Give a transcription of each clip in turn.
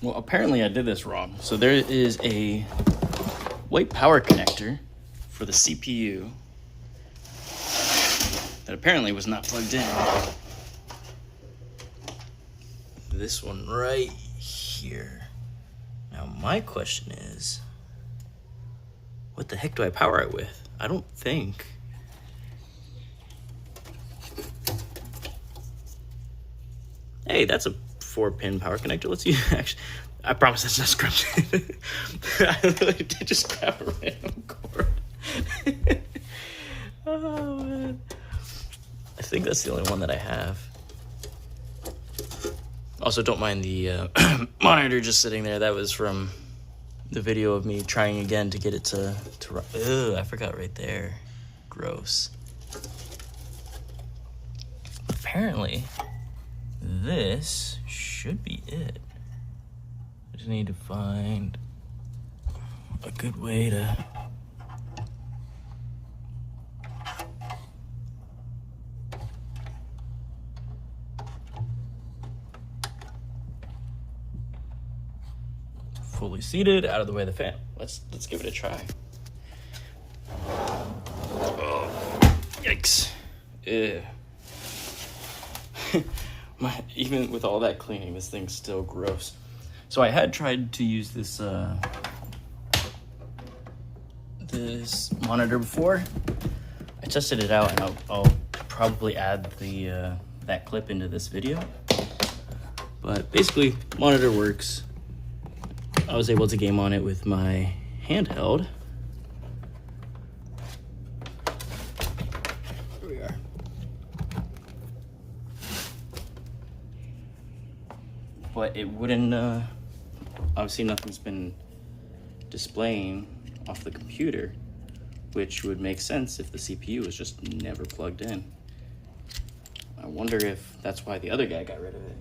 Well, apparently I did this wrong. So there is a white power connector for the CPU that apparently was not plugged in. This one right here. Now my question is, what the heck do I power it with? I don't think. Hey, that's a 4-pin power connector. Let's use actually. I promise that's not scripted. I literally did just grab a random cord. Oh man. I think that's the only one that I have. Also, don't mind the monitor just sitting there. That was from the video of me trying again to get it to run. Ugh, I forgot right there. Gross. Apparently, this should be it. I just need to find a good way to... Fully seated, out of the way of the fan. Let's give it a try. Oh, yikes. Ew. Even with all that cleaning, this thing's still gross. So I had tried to use this this monitor before. I tested it out, and I'll probably add the that clip into this video. But basically, monitor works. I was able to game on it with my handheld. Here we are. But it wouldn't, obviously nothing's been displaying off the computer, which would make sense if the CPU was just never plugged in. I wonder if that's why the other guy got rid of it.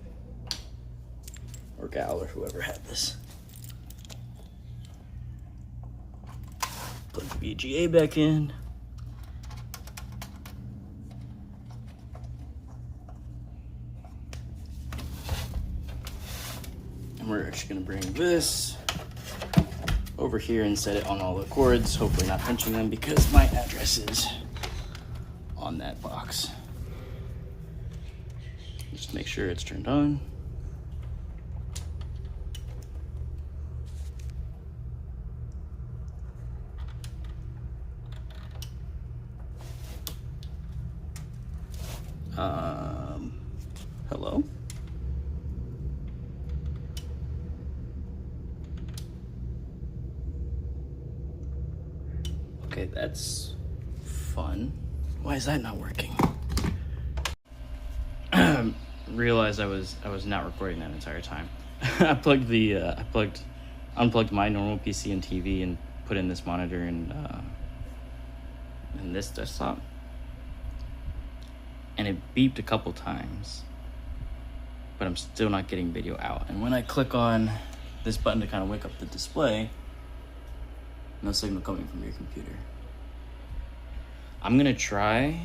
Or gal, or whoever had this. Plug the VGA back in. And we're actually gonna bring this over here and set it on all the cords, hopefully not pinching them because my address is on that box. Just make sure it's turned on. Hello? Okay, that's fun. Why is that not working? Realized I was not recording that entire time. I plugged the unplugged my normal PC and TV and put in this monitor and this desktop. And it beeped a couple times, but I'm still not getting video out. And when I click on this button to kind of wake up the display, no signal coming from your computer. I'm gonna try.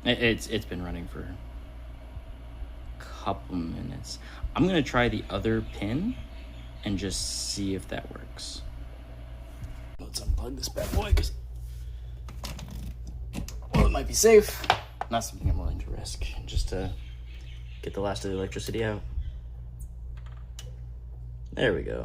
It's been running for a couple minutes. I'm gonna try the other pin and just see if that works. Let's unplug this bad boy, because well, it might be safe. Not something I'm willing to risk, just to get the last of the electricity out. There we go.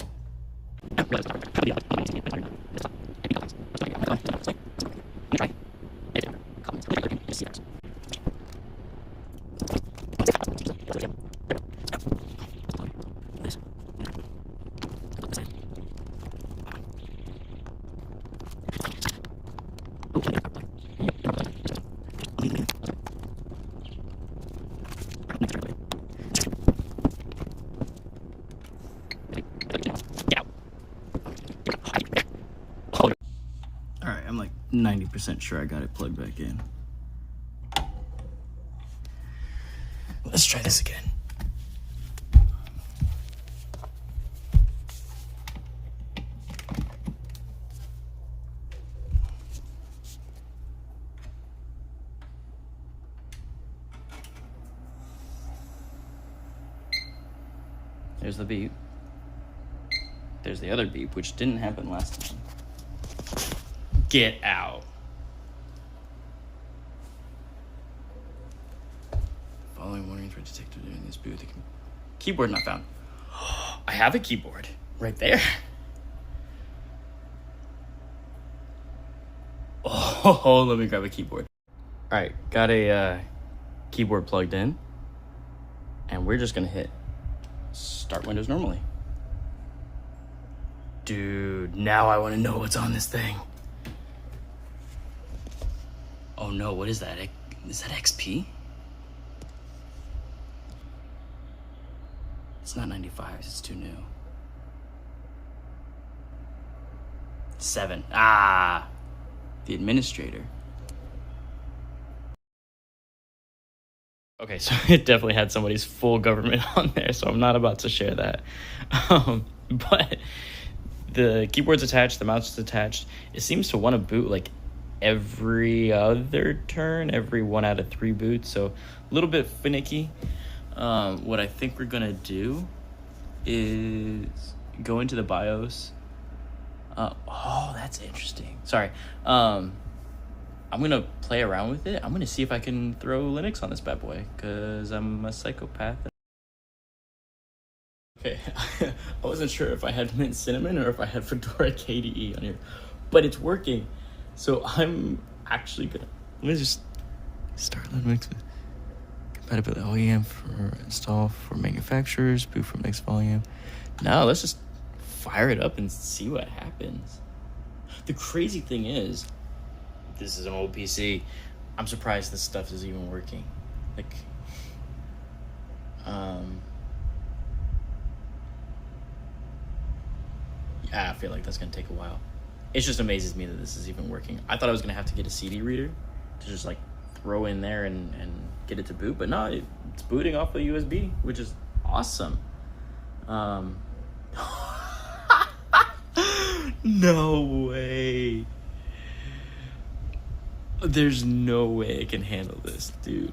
Alright, I'm like 90% sure I got it plugged back in. Let's try this again. There's the beep. There's the other beep, which didn't happen last time. Get out. Following warnings were detected in this boot. Keyboard not found. I have a keyboard right there. Oh, let me grab a keyboard. All right, got a keyboard plugged in, and we're just gonna hit start Windows normally. Dude, now I want to know what's on this thing. Oh no, what is that? Is that XP? It's not 95, it's too new. 7. Ah, the administrator. Okay, so it definitely had somebody's full government on there, so I'm not about to share that. But the keyboard's attached, the mouse is attached. It seems to want to boot like every other turn, every 1 out of 3 boots, so a little bit finicky. What I think we're gonna do is go into the BIOS. Oh, that's interesting. Sorry. I'm gonna play around with it. I'm gonna see if I can throw Linux on this bad boy, because I'm a psychopath. Okay, I wasn't sure if I had Mint Cinnamon or if I had Fedora KDE on here, but it's working. So I'm actually gonna, let me just start Linux with compatibility OEM for install for manufacturers, boot from next volume. Now let's just fire it up and see what happens. The crazy thing is, this is an old PC. I'm surprised this stuff is even working. Like, yeah, I feel like that's gonna take a while. It just amazes me that this is even working. I thought I was gonna have to get a CD reader to just like throw in there and get it to boot, but no, it's booting off a USB, which is awesome. No way. There's no way I can handle this, dude.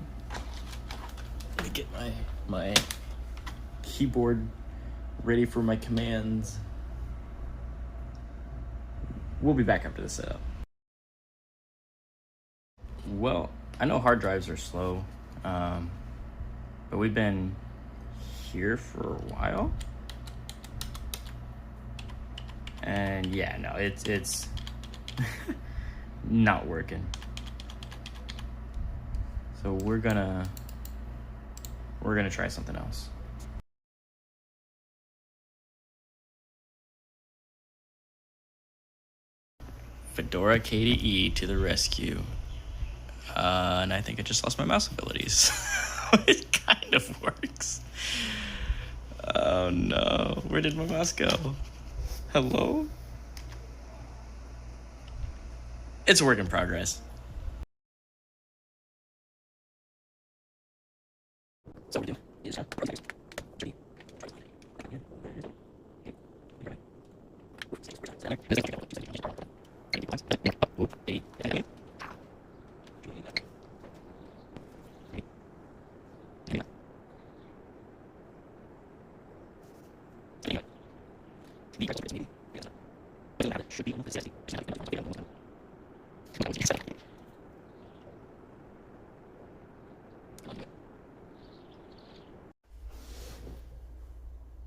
Let me get my keyboard ready for my commands. We'll be back after the setup. Well, I know hard drives are slow, but we've been here for a while. And yeah, no, it's not working. So we're gonna try something else. Fedora KDE to the rescue. And I think I just lost my mouse abilities. It kind of works. Oh no, where did my mouse go? Hello? It's a work in progress. So we do is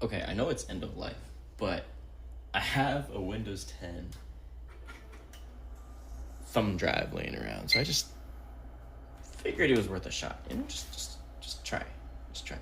okay, I know it's end of life, but I have a Windows 10 thumb drive laying around, so I just figured it was worth a shot. You know, just try. Just try.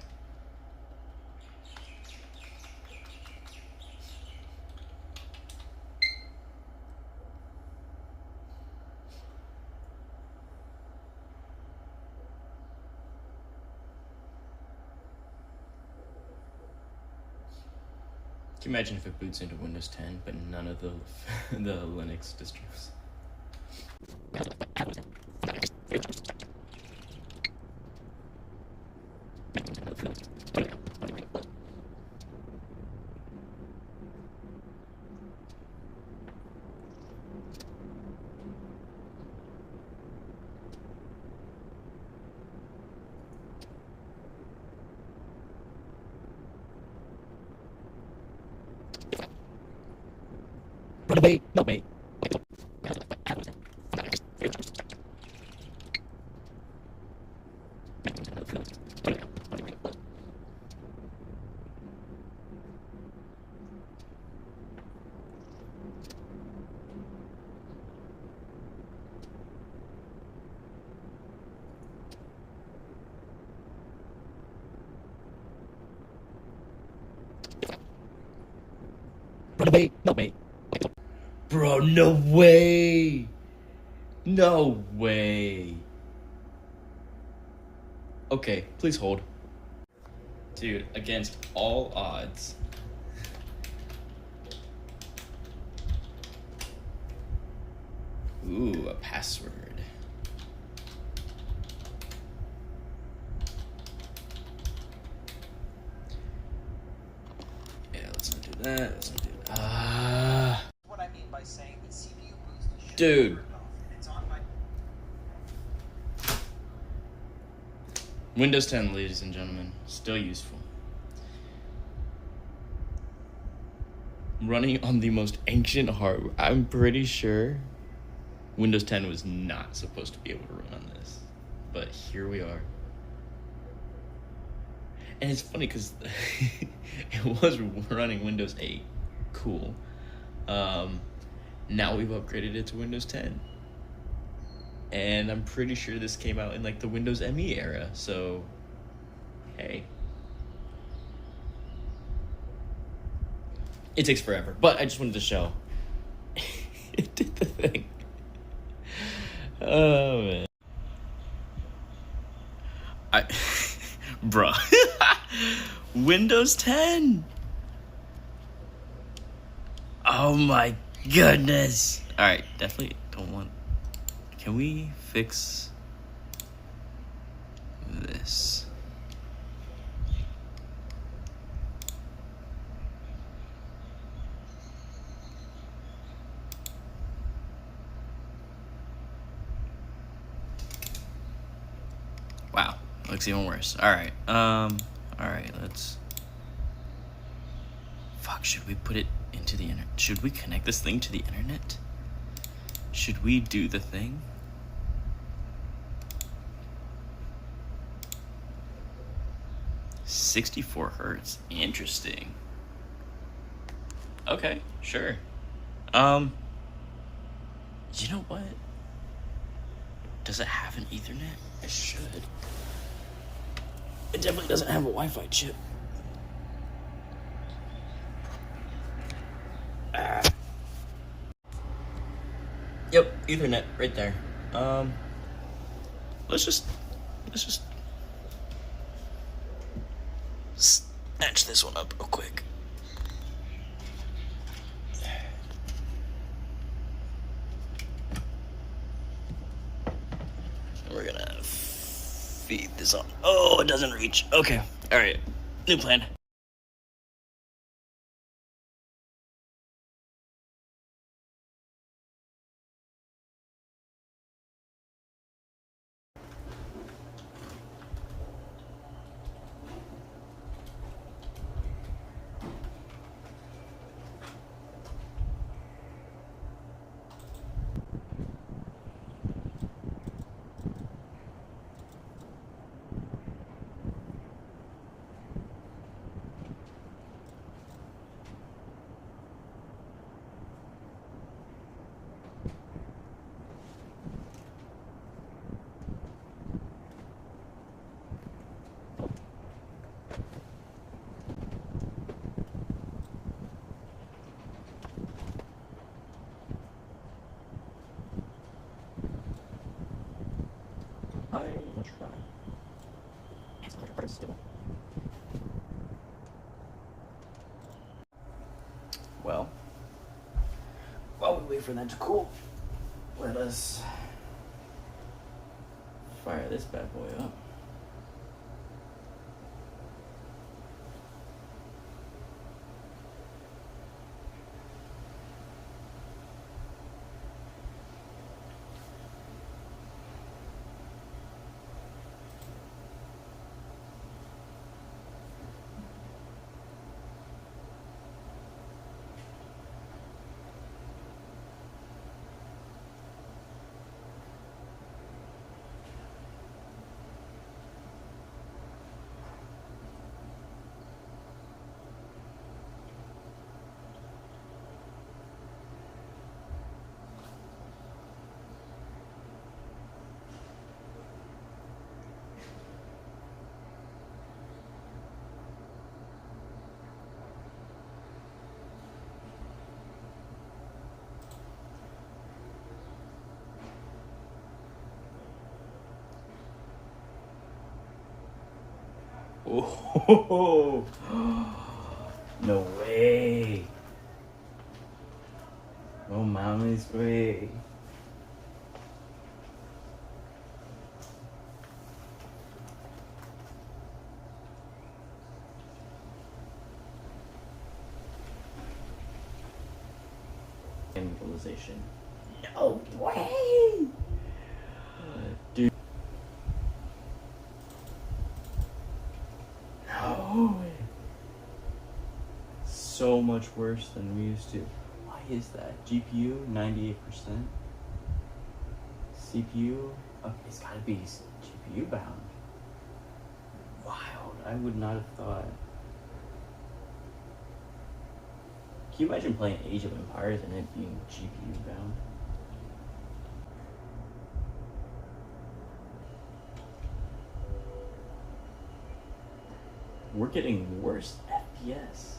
Can you imagine if it boots into Windows 10, but none of the the Linux distros? Bro, no way. No way. Okay, please hold. Dude, against all odds. Ooh, a password. Yeah, let's not do that. Let's not do that. What I mean by saying that CPU boost should Dude. be turned off, and it's on my Windows 10, ladies and gentlemen, still useful. Running on the most ancient hardware. I'm pretty sure Windows 10 was not supposed to be able to run on this, but here we are. And it's funny because it was running Windows 8. Cool. Now we've upgraded it to Windows 10. And I'm pretty sure this came out in like the Windows ME era, so hey. It takes forever, but I just wanted to show. It did the thing. Oh man. Bruh. Windows 10. Oh my goodness. Alright, definitely don't want. Can we fix this? Wow, looks even worse. Alright, alright, let's. Fuck, should we put it into the internet? Should we connect this thing to the internet? Should we do the thing? $64 Interesting. Okay, sure. You know what? Does it have an Ethernet? It should. It definitely doesn't have a Wi-Fi chip. Yep, Ethernet right there. Let's just snatch this one up real quick. We're gonna feed this on. Oh, it doesn't reach. Okay, all right, new plan. Well, while we wait for that to cool, let us fire this bad boy up. Oh, no way. No mama's way. Utilization. No way! Dude. No way. So much worse than we used to. Why is that? GPU 98%. CPU, it's gotta be GPU bound. Wild. I would not have thought. Can you imagine playing Age of Empires and it being GPU bound? We're getting worse FPS.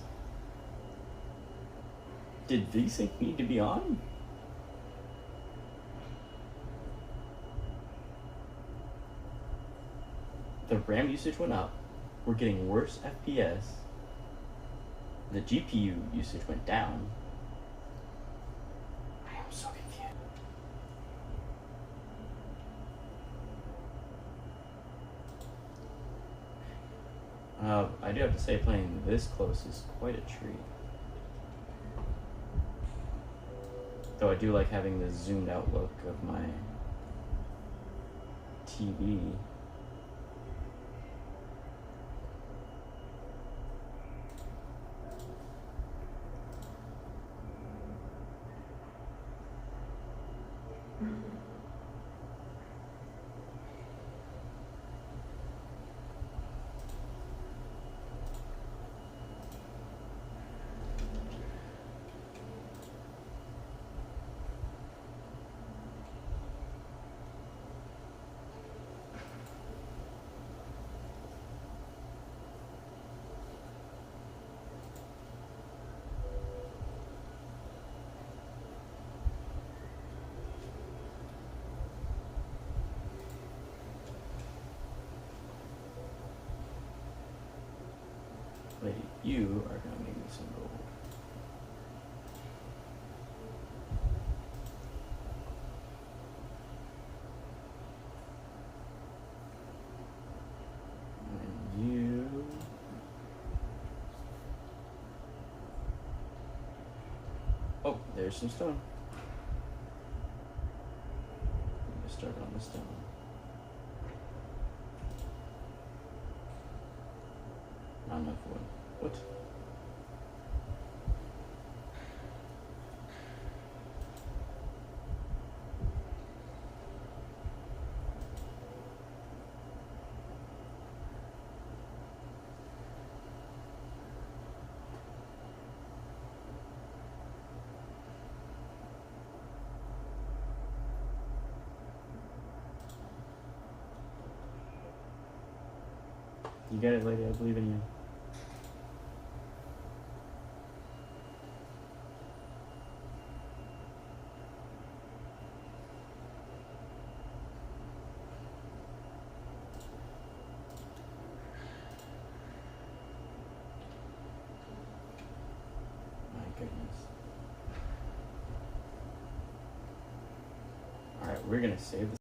Did VSync need to be on? The RAM usage went up. We're getting worse FPS. The GPU usage went down. I am so confused. I do have to say, playing this close is quite a treat. Though I do like having the zoomed out look of my TV. Lady, you are gonna make me some gold. And you. Oh, there's some stone. I'm gonna start on the stone. Not enough wood. What? You get it, lady. I believe in you. My goodness. Alright, we're gonna save this.